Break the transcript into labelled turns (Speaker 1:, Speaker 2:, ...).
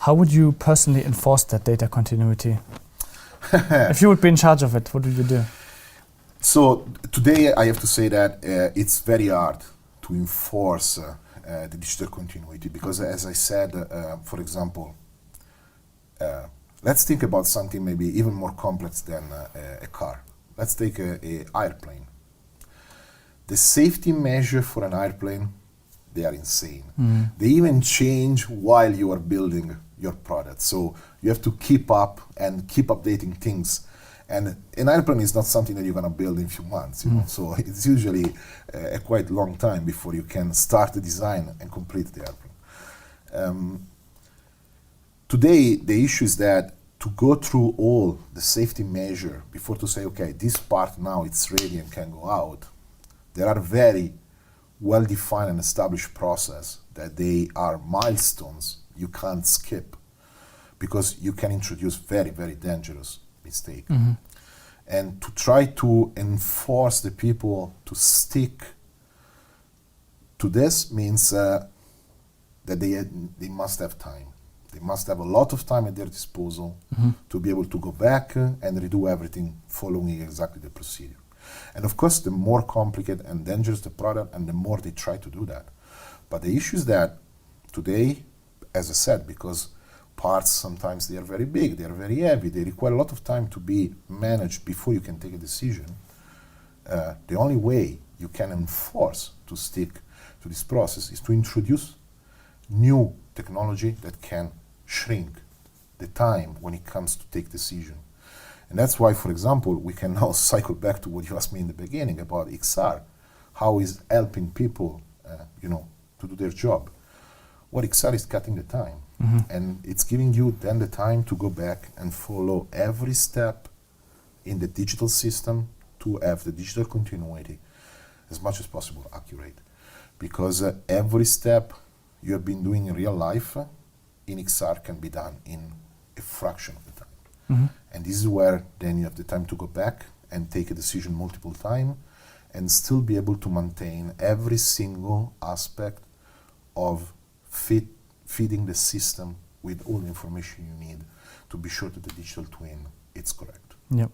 Speaker 1: How would you personally enforce that data continuity? If you would be in charge of it, what would you do?
Speaker 2: So today I have to say that it's very hard to enforce the digital continuity because, as I said, for example, let's think about something maybe even more complex than a car. Let's take an airplane. The safety measure for an airplane, they are insane. They even change while you are building your product. So you have to keep up and keep updating things. And an airplane is not something that you're going to build in a few months. You know? So it's usually a quite long time before you can start the design and complete the airplane. Today, the issue is that to go through all the safety measure before to say, okay, this part now it's ready and can go out, there are very well-defined and established process that they are milestones you can't skip because you can introduce very, very dangerous mistake. And to try to enforce the people to stick to this means that they must have time. They must have a lot of time at their disposal to be able to go back and redo everything following exactly the procedure. And of course, the more complicated and dangerous the product, and the more they try to do that. But the issue is that today, as I said, because parts sometimes they are very big, they are very heavy, they require a lot of time to be managed before you can take a decision. The only way you can enforce to stick to this process is to introduce new technology that can shrink the time when it comes to take decision. And that's why, for example, we can now cycle back to what you asked me in the beginning about XR, how is helping people, to do their job. What XR is cutting the time, and it's giving you then the time to go back and follow every step in the digital system to have the digital continuity as much as possible accurate. Because every step you have been doing in real life in XR can be done in a fraction of the time. And this is where then you have the time to go back and take a decision multiple times and still be able to maintain every single aspect of feeding the system with all the information you need to be sure that the digital twin is correct.
Speaker 1: Yep.